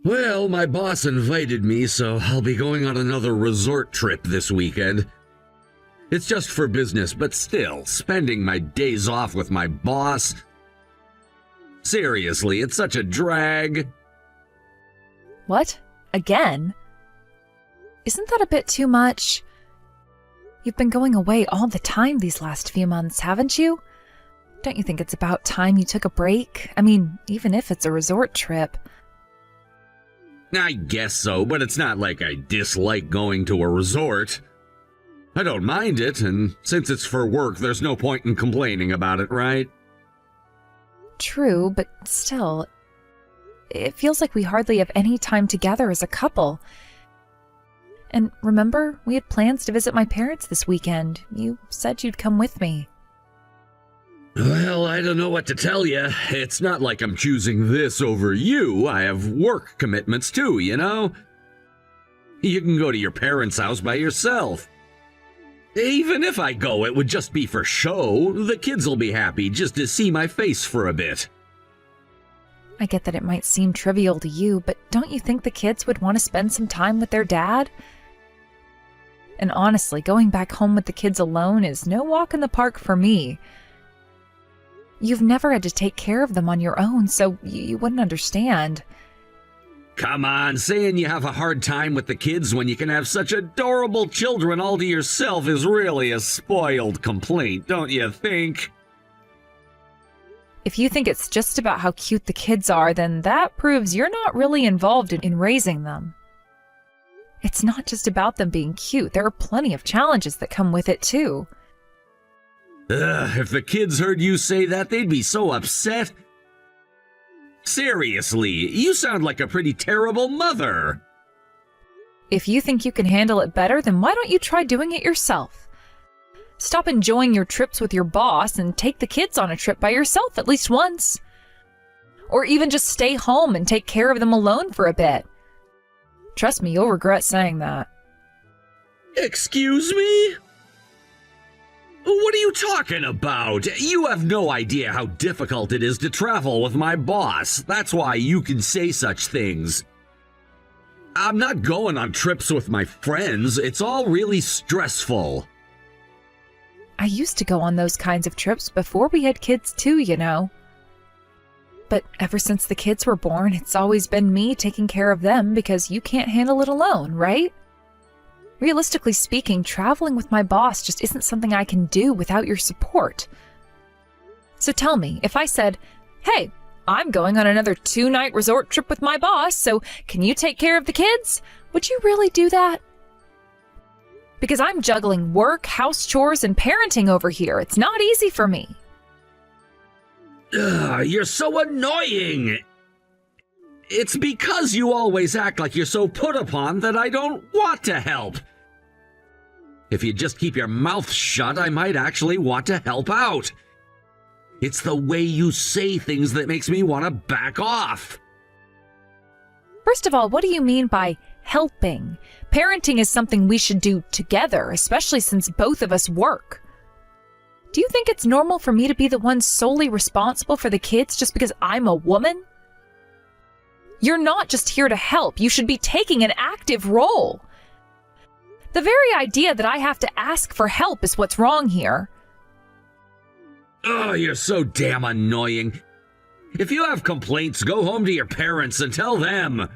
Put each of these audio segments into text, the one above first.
Well, my boss invited me, so I'll be going on another resort trip this weekend. It's just for business, but still, spending my days off with my boss. Seriously, it's such a drag. What? Again? Isn't that a bit too much? You've been going away all the time these last few months, haven't you? Don't you think it's about time you took a break? I mean, even if it's a resort trip. I guess so, but it's not like I dislike going to a resort. I don't mind it, and since it's for work, there's no point in complaining about it, right? True, but still, it feels like we hardly have any time together as a couple. And remember, we had plans to visit my parents this weekend. You said you'd come with me. Well, I don't know what to tell you. It's not like I'm choosing this over you. I have work commitments too, you know? You can go to your parents' house by yourself. Even if I go, it would just be for show. The kids will be happy just to see my face for a bit. I get that it might seem trivial to you, but don't you think the kids would want to spend some time with their dad? And honestly, going back home with the kids alone is no walk in the park for me. You've never had to take care of them on your own, so you wouldn't understand. Come on, saying you have a hard time with the kids when you can have such adorable children all to yourself is really a spoiled complaint, don't you think? If you think it's just about how cute the kids are, then that proves you're not really involved in raising them. It's not just about them being cute. There are plenty of challenges that come with it, too. If the kids heard you say that, they'd be so upset. Seriously, you sound like a pretty terrible mother. If you think you can handle it better, then why don't you try doing it yourself? Stop enjoying your trips with your boss and take the kids on a trip by yourself at least once. Or even just stay home and take care of them alone for a bit. Trust me, you'll regret saying that. Excuse me? What are you talking about? You have no idea how difficult it is to travel with my boss. That's why you can say such things. I'm not going on trips with my friends. It's all really stressful. I used to go on those kinds of trips before we had kids too, you know. But ever since the kids were born, it's always been me taking care of them because you can't handle it alone, right? Realistically speaking, traveling with my boss just isn't something I can do without your support. So tell me, if I said, hey, I'm going on another 2-night resort trip with my boss, so can you take care of the kids? Would you really do that? Because I'm juggling work, house chores, and parenting over here. It's not easy for me. You're so annoying. It's because you always act like you're so put upon that I don't want to help. If you just keep your mouth shut, I might actually want to help out. It's the way you say things that makes me want to back off. First of all, what do you mean by helping? Parenting is something we should do together, especially since both of us work. Do you think it's normal for me to be the one solely responsible for the kids just because I'm a woman? You're not just here to help. You should be taking an active role. The very idea that I have to ask for help is what's wrong here. Oh, you're so damn annoying. If you have complaints, go home to your parents and tell them.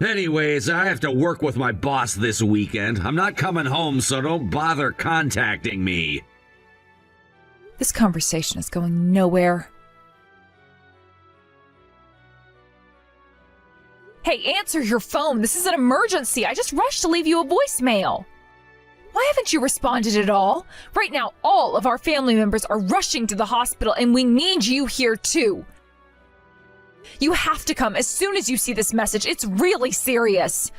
Anyways, I have to work with my boss this weekend. I'm not coming home, so don't bother contacting me. This conversation is going nowhere. Hey, answer your phone. This is an emergency. I just rushed to leave you a voicemail. Why haven't you responded at all? Right now, all of our family members are rushing to the hospital, and we need you here too. You have to come as soon as you see this message. It's really serious.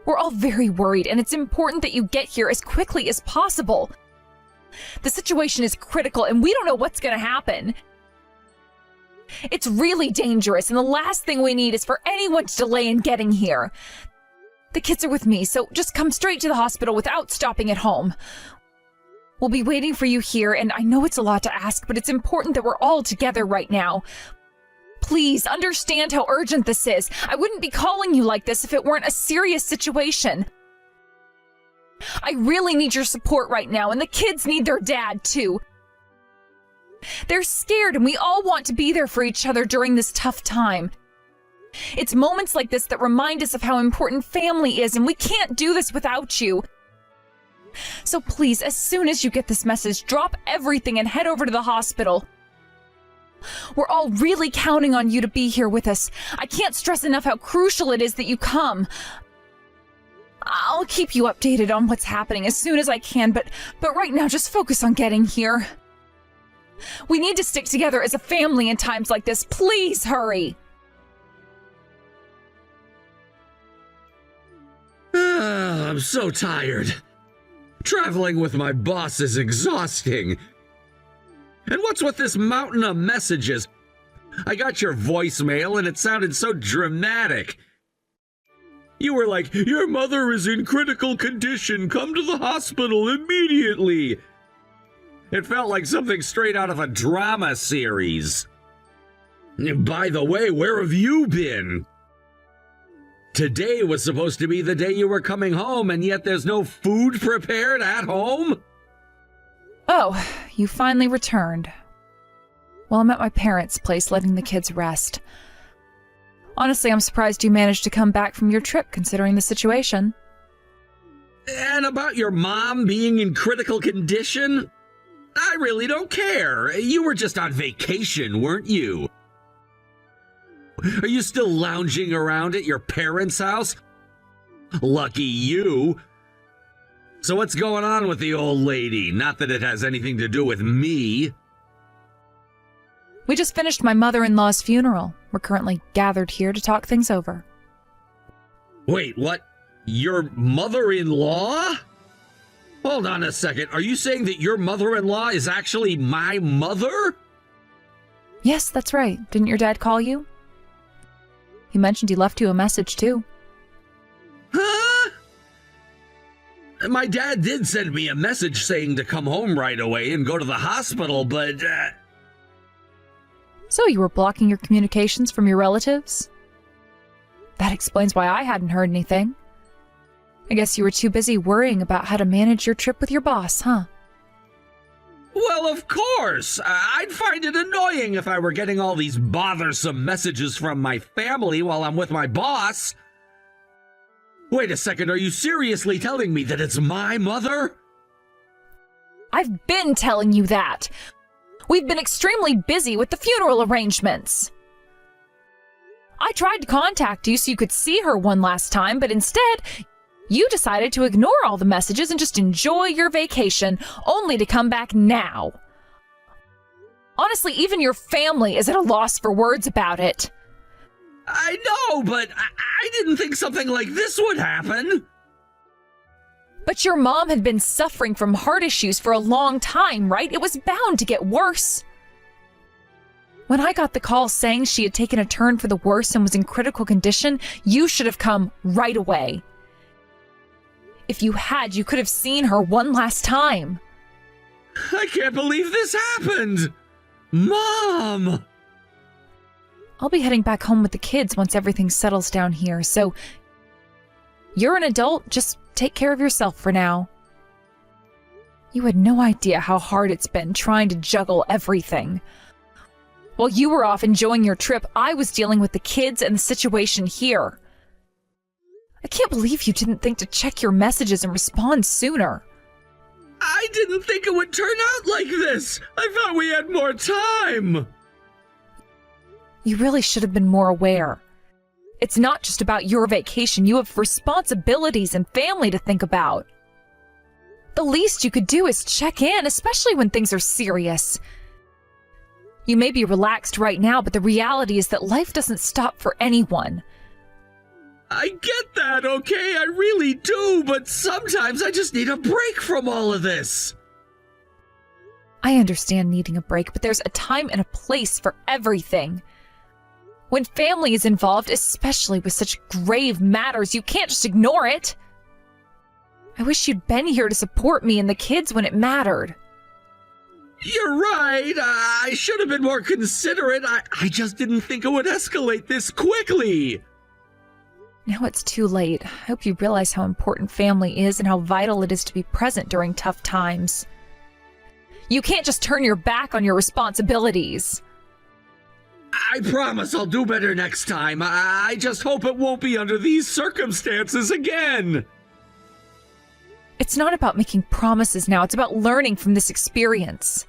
We're all very worried, and it's important that you get here as quickly as possible. The situation is critical, and we don't know what's going to happen. It's really dangerous, and the last thing we need is for anyone to delay in getting here. The kids are with me, so just come straight to the hospital without stopping at home. We'll be waiting for you here, and I know it's a lot to ask, but it's important that we're all together right now. please understand how urgent this is. I wouldn't be calling you like this if it weren't a serious situation. I really need your support right now, and the kids need their dad, too. They're scared, and we all want to be there for each other during this tough time. It's moments like this that remind us of how important family is, and we can't do this without you. So please, as soon as you get this message, drop everything and head over to the hospital. We're all really counting on you to be here with us. I can't stress enough how crucial it is that you come. I'll keep you updated on what's happening as soon as I can, but right now just focus on getting here. We need to stick together as a family in times like this. Please hurry. I'm so tired. Traveling with my boss is exhausting. And what's with this mountain of messages? I got your voicemail and it sounded so dramatic. You were like, "Your mother is in critical condition. Come to the hospital immediately." It felt like something straight out of a drama series. By the way, where have you been? Today was supposed to be the day you were coming home, and yet there's no food prepared at home? Oh, you finally returned. Well, I'm at my parents' place letting the kids rest. Honestly, I'm surprised you managed to come back from your trip considering the situation. And about your mom being in critical condition? I really don't care. You were just on vacation, weren't you? Are you still lounging around at your parents' house? Lucky you. So what's going on with the old lady? Not that it has anything to do with me. We just finished my mother-in-law's funeral. We're currently gathered here to talk things over. Wait, what? Your mother-in-law? Hold on a second. Are you saying that your mother-in-law is actually my mother? Yes, that's right. Didn't your dad call you? He mentioned he left you a message, too. Huh? My dad did send me a message saying to come home right away and go to the hospital, but... So you were blocking your communications from your relatives? That explains why I hadn't heard anything. I guess you were too busy worrying about how to manage your trip with your boss, huh? Well, of course. I'd find it annoying if I were getting all these bothersome messages from my family while I'm with my boss. Wait a second, are you seriously telling me that it's my mother? I've been telling you that. We've been extremely busy with the funeral arrangements. I tried to contact you so you could see her one last time, but instead, you decided to ignore all the messages and just enjoy your vacation, only to come back now. Honestly, even your family is at a loss for words about it. I know, but I didn't think something like this would happen. But your mom had been suffering from heart issues for a long time, right? It was bound to get worse. When I got the call saying she had taken a turn for the worse and was in critical condition, you should have come right away. If you had, you could have seen her one last time. I can't believe this happened! Mom! I'll be heading back home with the kids once everything settles down here, so you're an adult, just take care of yourself for now. You had no idea how hard it's been trying to juggle everything. While you were off enjoying your trip, I was dealing with the kids and the situation here. I can't believe you didn't think to check your messages and respond sooner. I didn't think it would turn out like this! I thought we had more time! You really should have been more aware. It's not just about your vacation. You have responsibilities and family to think about. The least you could do is check in, especially when things are serious. You may be relaxed right now, but the reality is that life doesn't stop for anyone. I get that, okay? I really do, but sometimes I just need a break from all of this. I understand needing a break, but there's a time and a place for everything. When family is involved, especially with such grave matters, you can't just ignore it. I wish you'd been here to support me and the kids when it mattered. You're right. I should have been more considerate. I just didn't think it would escalate this quickly. Now it's too late. I hope you realize how important family is and how vital it is to be present during tough times. You can't just turn your back on your responsibilities. I promise I'll do better next time. I just hope it won't be under these circumstances again. It's not about making promises now. It's about learning from this experience.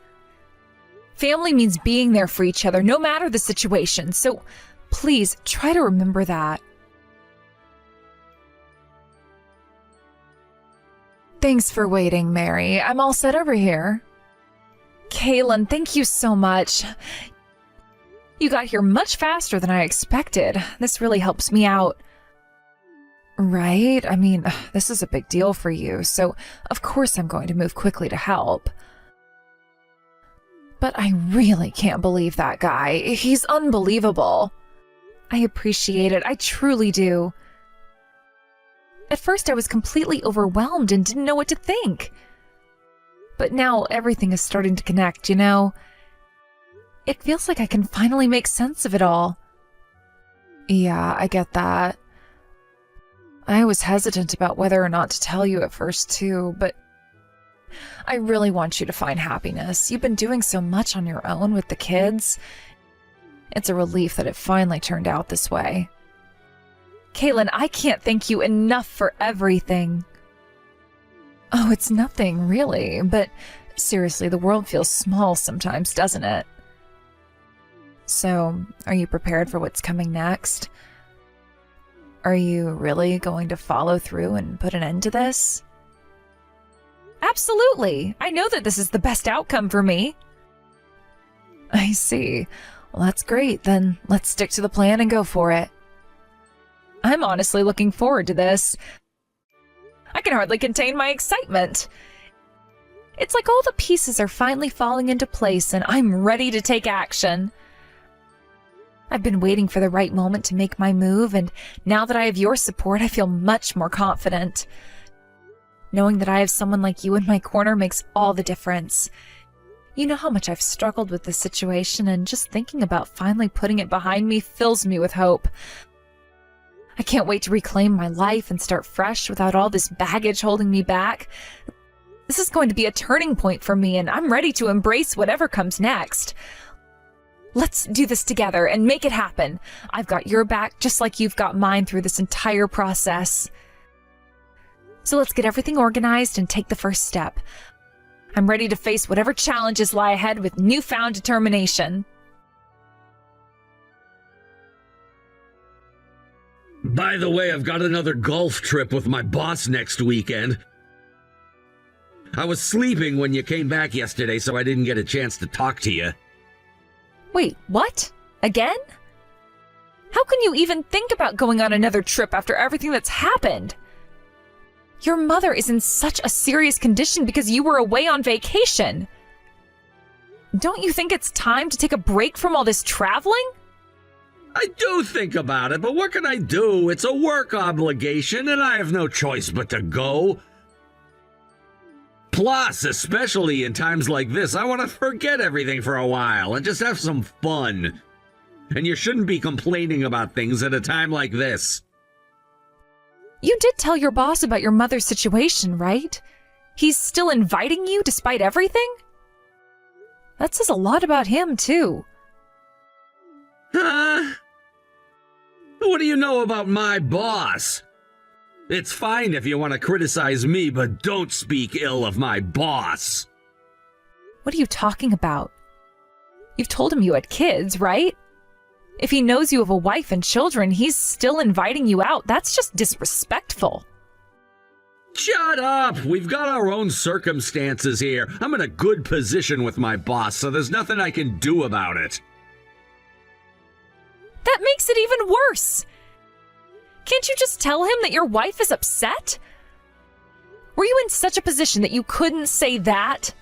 Family means being there for each other, no matter the situation. So please try to remember that. Thanks for waiting, Mary. I'm all set over here. Kaylin, thank you so much. You got here much faster than I expected. This really helps me out. Right? I mean, this is a big deal for you, so of course I'm going to move quickly to help. But I really can't believe that guy. He's unbelievable. I appreciate it. I truly do. At first I was completely overwhelmed and didn't know what to think. But now everything is starting to connect, you know? It feels like I can finally make sense of it all. Yeah, I get that. I was hesitant about whether or not to tell you at first, too, but I really want you to find happiness. You've been doing so much on your own with the kids. It's a relief that it finally turned out this way. Kaylin, I can't thank you enough for everything. Oh, it's nothing, really, but seriously, the world feels small sometimes, doesn't it? So, are you prepared for what's coming next? Are you really going to follow through and put an end to this? Absolutely! I know that this is the best outcome for me. I see. Well, that's great. Then let's stick to the plan and go for it. I'm honestly looking forward to this. I can hardly contain my excitement. It's like all the pieces are finally falling into place and I'm ready to take action. I've been waiting for the right moment to make my move, and now that I have your support, I feel much more confident. Knowing that I have someone like you in my corner makes all the difference. You know how much I've struggled with this situation, and just thinking about finally putting it behind me fills me with hope. I can't wait to reclaim my life and start fresh without all this baggage holding me back. This is going to be a turning point for me, and I'm ready to embrace whatever comes next. Let's do this together and make it happen. I've got your back just like you've got mine through this entire process. So let's get everything organized and take the first step. I'm ready to face whatever challenges lie ahead with newfound determination. By the way, I've got another golf trip with my boss next weekend. I was sleeping when you came back yesterday, so I didn't get a chance to talk to you. Wait, what? Again? How can you even think about going on another trip after everything that's happened? Your mother is in such a serious condition because you were away on vacation. Don't you think it's time to take a break from all this traveling? I do think about it, but what can I do? It's a work obligation, and I have no choice but to go. Plus, especially in times like this, I want to forget everything for a while and just have some fun. And you shouldn't be complaining about things at a time like this. You did tell your boss about your mother's situation, right? He's still inviting you despite everything? That says a lot about him, too. Huh? What do you know about my boss? It's fine if you want to criticize me, but don't speak ill of my boss. What are you talking about? You've told him you had kids, right? If he knows you have a wife and children, he's still inviting you out. That's just disrespectful. Shut up! We've got our own circumstances here. I'm in a good position with my boss, so there's nothing I can do about it. That makes it even worse. Can't you just tell him that your wife is upset? Were you in such a position that you couldn't say that?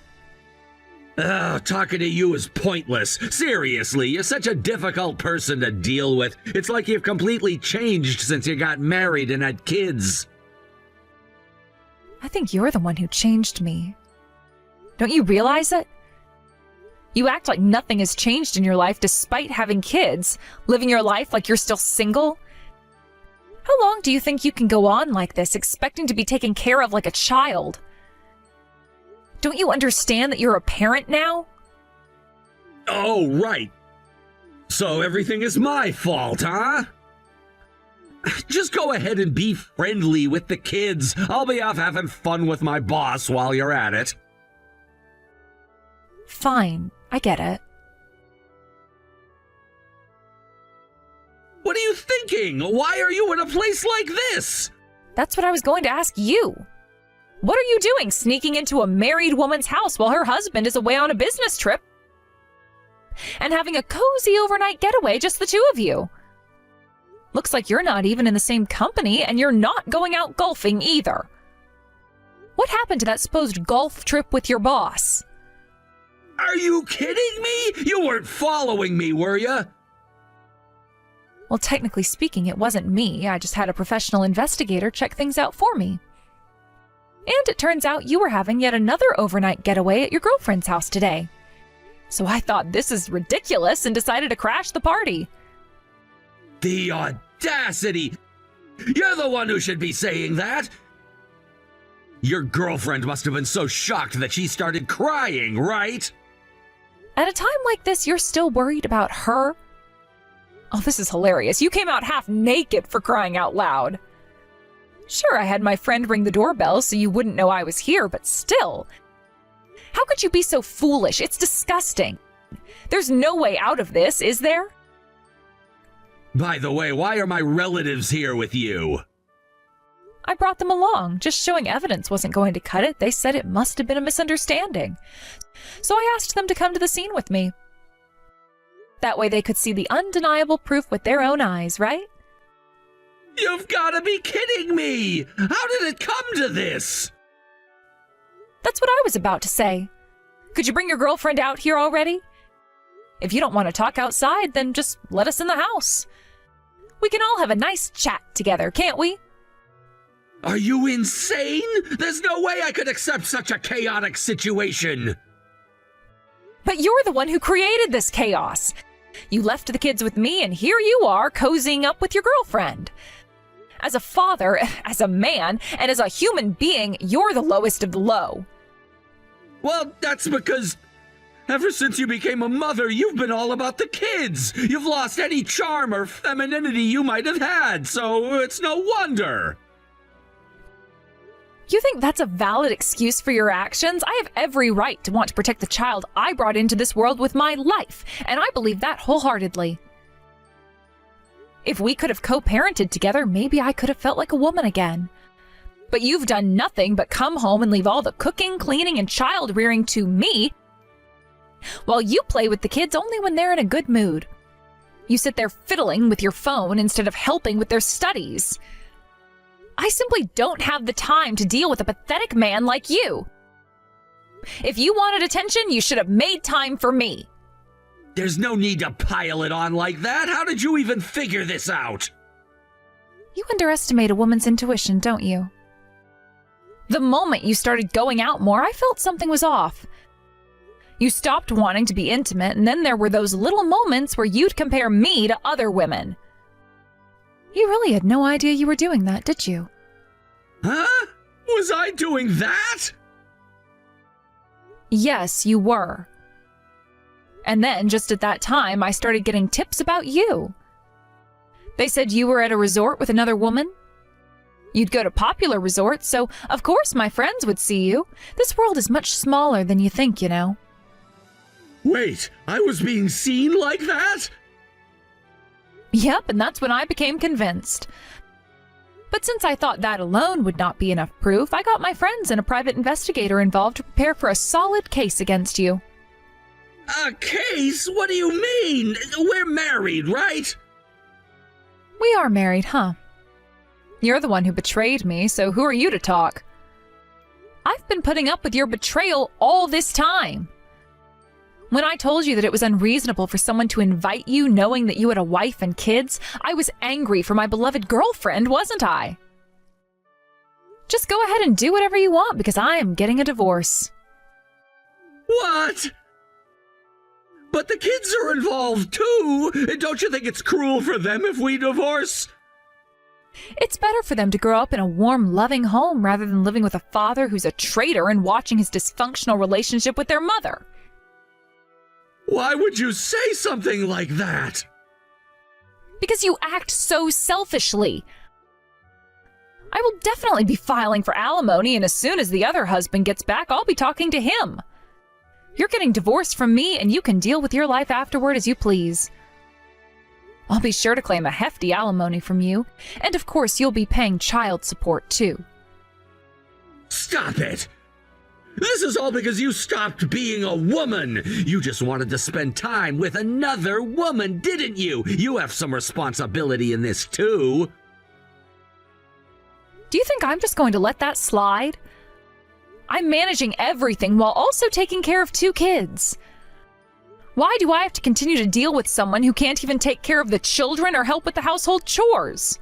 Talking to you is pointless. Seriously, you're such a difficult person to deal with. It's like you've completely changed since you got married and had kids. I think you're the one who changed me. Don't you realize it? You act like nothing has changed in your life despite having kids, living your life like you're still single. How long do you think you can go on like this, expecting to be taken care of like a child? Don't you understand that you're a parent now? Oh, right. So everything is my fault, huh? Just go ahead and be friendly with the kids. I'll be off having fun with my boss while you're at it. Fine, I get it. What are you thinking? Why are you in a place like this? That's what I was going to ask you. What are you doing sneaking into a married woman's house while her husband is away on a business trip? And having a cozy overnight getaway, just the two of you. Looks like you're not even in the same company, and you're not going out golfing either. What happened to that supposed golf trip with your boss? Are you kidding me? You weren't following me, were you? Well, technically speaking, it wasn't me. I just had a professional investigator check things out for me. And it turns out you were having yet another overnight getaway at your girlfriend's house today. So I thought this is ridiculous and decided to crash the party. The audacity! You're the one who should be saying that! Your girlfriend must have been so shocked that she started crying, right? At a time like this, you're still worried about her? Oh, this is hilarious. You came out half naked, for crying out loud. Sure, I had my friend ring the doorbell so you wouldn't know I was here, but still. How could you be so foolish? It's disgusting. There's no way out of this, is there? By the way, why are my relatives here with you? I brought them along. Just showing evidence wasn't going to cut it. They said it must have been a misunderstanding. So I asked them to come to the scene with me. That way they could see the undeniable proof with their own eyes, right? You've got to be kidding me! How did it come to this? That's what I was about to say. Could you bring your girlfriend out here already? If you don't want to talk outside, then just let us in the house. We can all have a nice chat together, can't we? Are you insane? There's no way I could accept such a chaotic situation. But you're the one who created this chaos. You left the kids with me, and here you are cozying up with your girlfriend. As a father, as a man, and as a human being, you're the lowest of the low. Well, that's because ever since you became a mother, you've been all about the kids. You've lost any charm or femininity you might have had, so it's no wonder. You think that's a valid excuse for your actions? I have every right to want to protect the child I brought into this world with my life, and I believe that wholeheartedly. If we could have co-parented together, maybe I could have felt like a woman again. But you've done nothing but come home and leave all the cooking, cleaning, and child rearing to me, while you play with the kids only when they're in a good mood. You sit there fiddling with your phone instead of helping with their studies. I simply don't have the time to deal with a pathetic man like you. If you wanted attention, you should have made time for me. There's no need to pile it on like that. How did you even figure this out? You underestimate a woman's intuition, don't you? The moment you started going out more, I felt something was off. You stopped wanting to be intimate, and then there were those little moments where you'd compare me to other women. You really had no idea you were doing that, did you? Huh? Was I doing that? Yes, you were. And then, just at that time, I started getting tips about you. They said you were at a resort with another woman. You'd go to popular resorts, so of course my friends would see you. This world is much smaller than you think, you know. Wait, I was being seen like that? Yep, and that's when I became convinced. But since I thought that alone would not be enough proof, I got my friends and a private investigator involved to prepare for a solid case against you. A case? What do you mean? We're married, right? We are married, huh? You're the one who betrayed me, so who are you to talk? I've been putting up with your betrayal all this time. When I told you that it was unreasonable for someone to invite you knowing that you had a wife and kids, I was angry for my beloved girlfriend, wasn't I? Just go ahead and do whatever you want because I am getting a divorce. What? But the kids are involved too! Don't you think it's cruel for them if we divorce? It's better for them to grow up in a warm, loving home rather than living with a father who's a traitor and watching his dysfunctional relationship with their mother. Why would you say something like that? Because you act so selfishly. I will definitely be filing for alimony, and as soon as the other husband gets back, I'll be talking to him. You're getting divorced from me, and you can deal with your life afterward as you please. I'll be sure to claim a hefty alimony from you, and of course you'll be paying child support too. Stop it! This is all because you stopped being a woman! You just wanted to spend time with another woman, didn't you? You have some responsibility in this too. Do you think I'm just going to let that slide? I'm managing everything while also taking care of 2 kids. Why do I have to continue to deal with someone who can't even take care of the children or help with the household chores?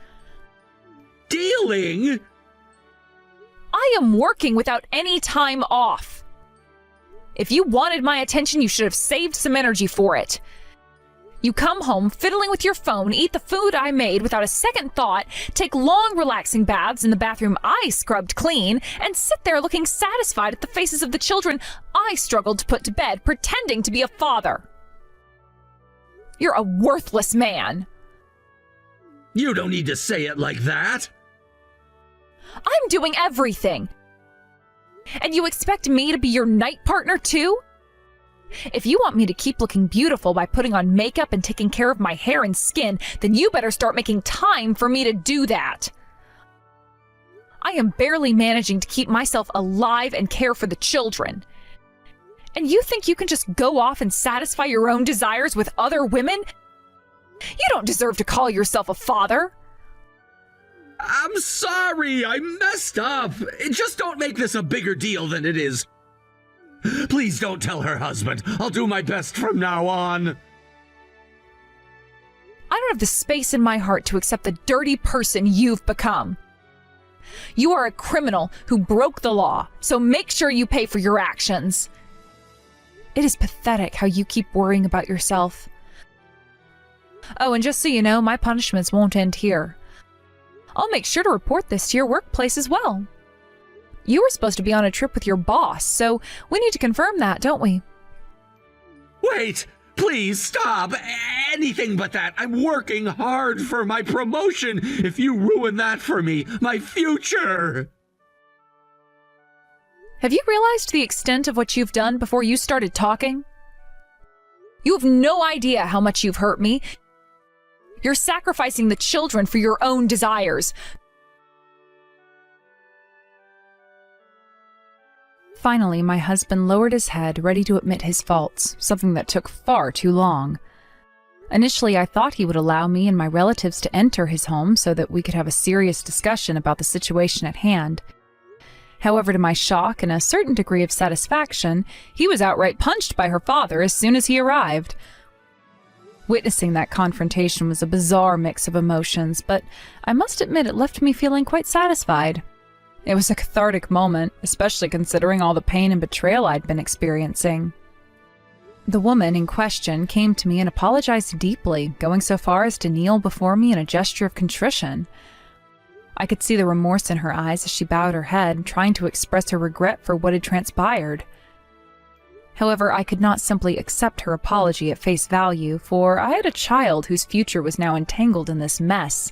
Dealing? I am working without any time off. If you wanted my attention, you should have saved some energy for it. You come home fiddling with your phone, eat the food I made without a second thought, take long relaxing baths in the bathroom I scrubbed clean, and sit there looking satisfied at the faces of the children I struggled to put to bed, pretending to be a father. You're a worthless man. You don't need to say it like that. I'm doing everything. And you expect me to be your night partner too? If you want me to keep looking beautiful by putting on makeup and taking care of my hair and skin, then you better start making time for me to do that. I am barely managing to keep myself alive and care for the children. And you think you can just go off and satisfy your own desires with other women? You don't deserve to call yourself a father. I'm sorry, I messed up. Just don't make this a bigger deal than it is. Please don't tell her husband. I'll do my best from now on. I don't have the space in my heart to accept the dirty person you've become. You are a criminal who broke the law, so make sure you pay for your actions. It is pathetic how you keep worrying about yourself. Oh, and just so you know, my punishments won't end here. I'll make sure to report this to your workplace as well. You were supposed to be on a trip with your boss, so we need to confirm that, don't we? Wait! Please stop! Anything but that! I'm working hard for my promotion! If you ruin that for me, my future! Have you realized the extent of what you've done before you started talking? You have no idea how much you've hurt me. You're sacrificing the children for your own desires. Finally, my husband lowered his head, ready to admit his faults, something that took far too long. Initially, I thought he would allow me and my relatives to enter his home so that we could have a serious discussion about the situation at hand. However, to my shock and a certain degree of satisfaction, he was outright punched by her father as soon as he arrived. Witnessing that confrontation was a bizarre mix of emotions, but I must admit it left me feeling quite satisfied. It was a cathartic moment, especially considering all the pain and betrayal I'd been experiencing. The woman in question came to me and apologized deeply, going so far as to kneel before me in a gesture of contrition. I could see the remorse in her eyes as she bowed her head, trying to express her regret for what had transpired. However, I could not simply accept her apology at face value, for I had a child whose future was now entangled in this mess.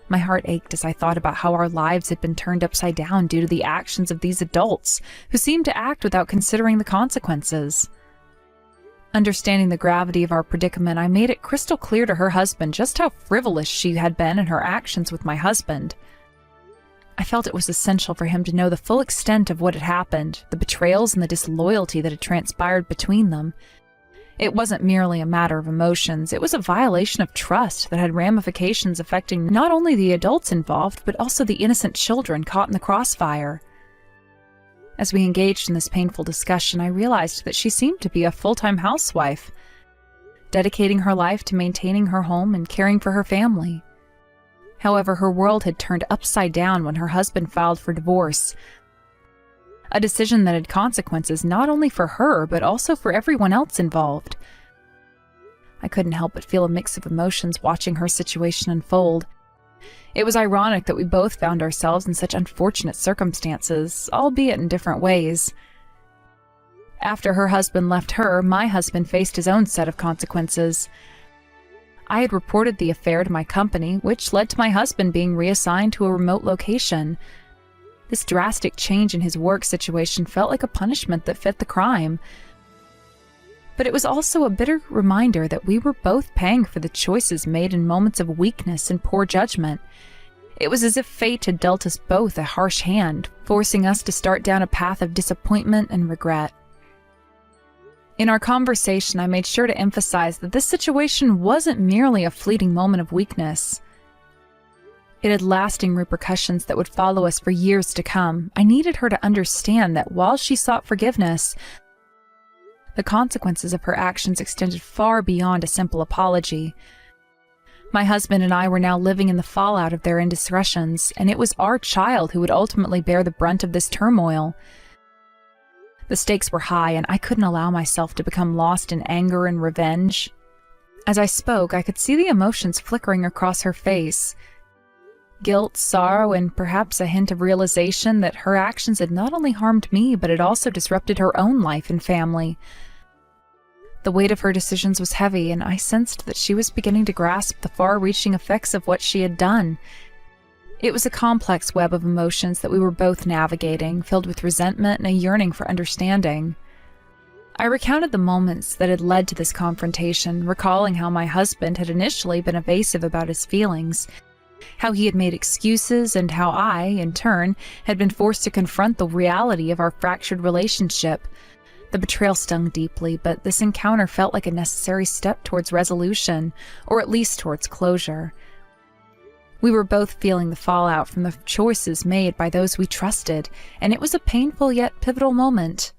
My heart ached as I thought about how our lives had been turned upside down due to the actions of these adults, who seemed to act without considering the consequences. Understanding the gravity of our predicament, I made it crystal clear to her husband just how frivolous she had been in her actions with my husband. I felt it was essential for him to know the full extent of what had happened, the betrayals and the disloyalty that had transpired between them. It wasn't merely a matter of emotions, it was a violation of trust that had ramifications affecting not only the adults involved, but also the innocent children caught in the crossfire. As we engaged in this painful discussion, I realized that she seemed to be a full-time housewife, dedicating her life to maintaining her home and caring for her family. However, her world had turned upside down when her husband filed for divorce. a decision that had consequences not only for her, but also for everyone else involved. I couldn't help but feel a mix of emotions watching her situation unfold. It was ironic that we both found ourselves in such unfortunate circumstances, albeit in different ways. After her husband left her, my husband faced his own set of consequences. I had reported the affair to my company, which led to my husband being reassigned to a remote location. This drastic change in his work situation felt like a punishment that fit the crime. But it was also a bitter reminder that we were both paying for the choices made in moments of weakness and poor judgment. It was as if fate had dealt us both a harsh hand, forcing us to start down a path of disappointment and regret. In our conversation, I made sure to emphasize that this situation wasn't merely a fleeting moment of weakness. It had lasting repercussions that would follow us for years to come. I needed her to understand that while she sought forgiveness, the consequences of her actions extended far beyond a simple apology. My husband and I were now living in the fallout of their indiscretions, and it was our child who would ultimately bear the brunt of this turmoil. The stakes were high, and I couldn't allow myself to become lost in anger and revenge. As I spoke, I could see the emotions flickering across her face. Guilt, sorrow, and perhaps a hint of realization that her actions had not only harmed me, but had also disrupted her own life and family. The weight of her decisions was heavy, and I sensed that she was beginning to grasp the far-reaching effects of what she had done. It was a complex web of emotions that we were both navigating, filled with resentment and a yearning for understanding. I recounted the moments that had led to this confrontation, recalling how my husband had initially been evasive about his feelings, how he had made excuses, and how I, in turn, had been forced to confront the reality of our fractured relationship. The betrayal stung deeply, but this encounter felt like a necessary step towards resolution, or at least towards closure. We were both feeling the fallout from the choices made by those we trusted, and it was a painful yet pivotal moment.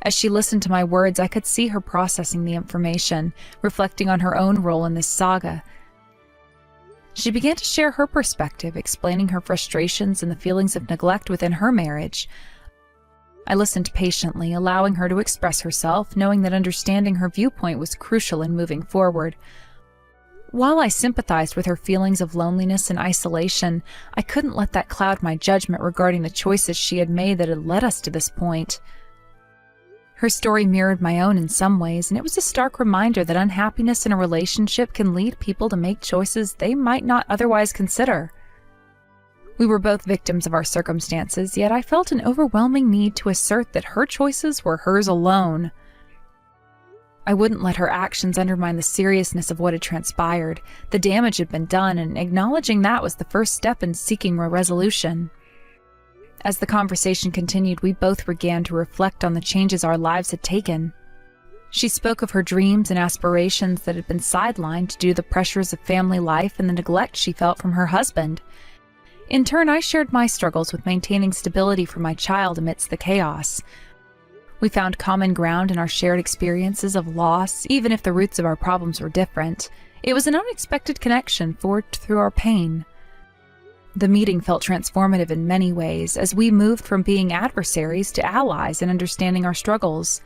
As she listened to my words, I could see her processing the information, reflecting on her own role in this saga. She began to share her perspective, explaining her frustrations and the feelings of neglect within her marriage. I listened patiently, allowing her to express herself, knowing that understanding her viewpoint was crucial in moving forward. While I sympathized with her feelings of loneliness and isolation, I couldn't let that cloud my judgment regarding the choices she had made that had led us to this point. Her story mirrored my own in some ways, and it was a stark reminder that unhappiness in a relationship can lead people to make choices they might not otherwise consider. We were both victims of our circumstances, yet I felt an overwhelming need to assert that her choices were hers alone. I wouldn't let her actions undermine the seriousness of what had transpired. The damage had been done, and acknowledging that was the first step in seeking a resolution. As the conversation continued, we both began to reflect on the changes our lives had taken. She spoke of her dreams and aspirations that had been sidelined due to the pressures of family life and the neglect she felt from her husband. In turn, I shared my struggles with maintaining stability for my child amidst the chaos. We found common ground in our shared experiences of loss, even if the roots of our problems were different. It was an unexpected connection forged through our pain. The meeting felt transformative in many ways, as we moved from being adversaries to allies in understanding our struggles.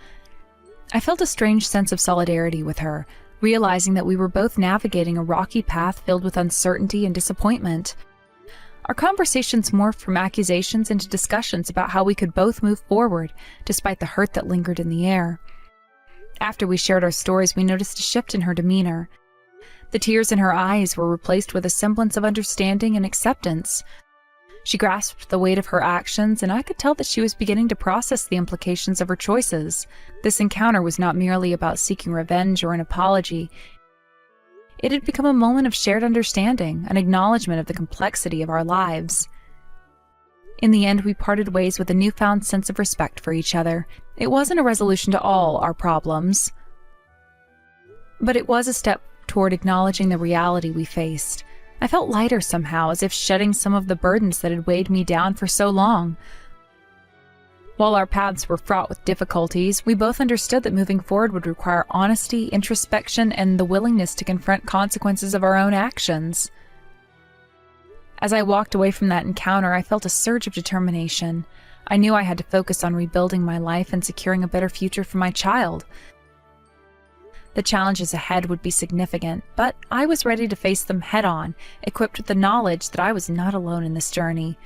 I felt a strange sense of solidarity with her, realizing that we were both navigating a rocky path filled with uncertainty and disappointment. Our conversations morphed from accusations into discussions about how we could both move forward, despite the hurt that lingered in the air. After we shared our stories, we noticed a shift in her demeanor. The tears in her eyes were replaced with a semblance of understanding and acceptance. She grasped the weight of her actions, and I could tell that she was beginning to process the implications of her choices. This encounter was not merely about seeking revenge or an apology. It had become a moment of shared understanding, an acknowledgement of the complexity of our lives. In the end, we parted ways with a newfound sense of respect for each other. It wasn't a resolution to all our problems, but it was a step toward acknowledging the reality we faced. I felt lighter somehow, as if shedding some of the burdens that had weighed me down for so long. While our paths were fraught with difficulties, we both understood that moving forward would require honesty, introspection, and the willingness to confront consequences of our own actions. As I walked away from that encounter, I felt a surge of determination. I knew I had to focus on rebuilding my life and securing a better future for my child. The challenges ahead would be significant, but I was ready to face them head-on, equipped with the knowledge that I was not alone in this journey.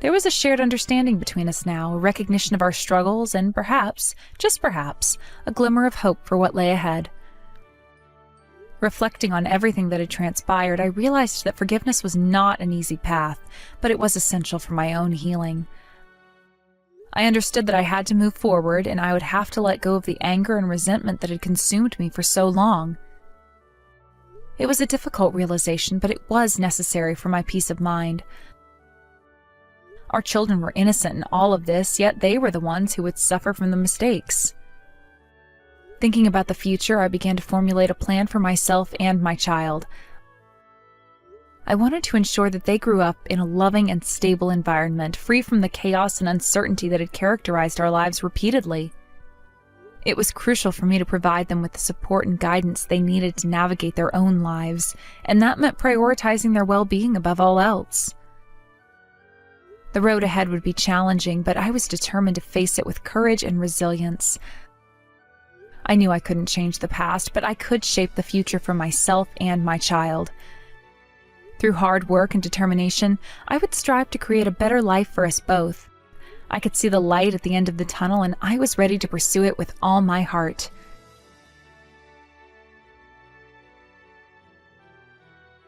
There was a shared understanding between us now, a recognition of our struggles, and perhaps, just perhaps, a glimmer of hope for what lay ahead. Reflecting on everything that had transpired, I realized that forgiveness was not an easy path, but it was essential for my own healing. I understood that I had to move forward, and I would have to let go of the anger and resentment that had consumed me for so long. It was a difficult realization, but it was necessary for my peace of mind. Our children were innocent in all of this, yet they were the ones who would suffer from the mistakes. Thinking about the future, I began to formulate a plan for myself and my child. I wanted to ensure that they grew up in a loving and stable environment, free from the chaos and uncertainty that had characterized our lives repeatedly. It was crucial for me to provide them with the support and guidance they needed to navigate their own lives, and that meant prioritizing their well-being above all else. The road ahead would be challenging, but I was determined to face it with courage and resilience. I knew I couldn't change the past, but I could shape the future for myself and my child. Through hard work and determination, I would strive to create a better life for us both. I could see the light at the end of the tunnel, and I was ready to pursue it with all my heart.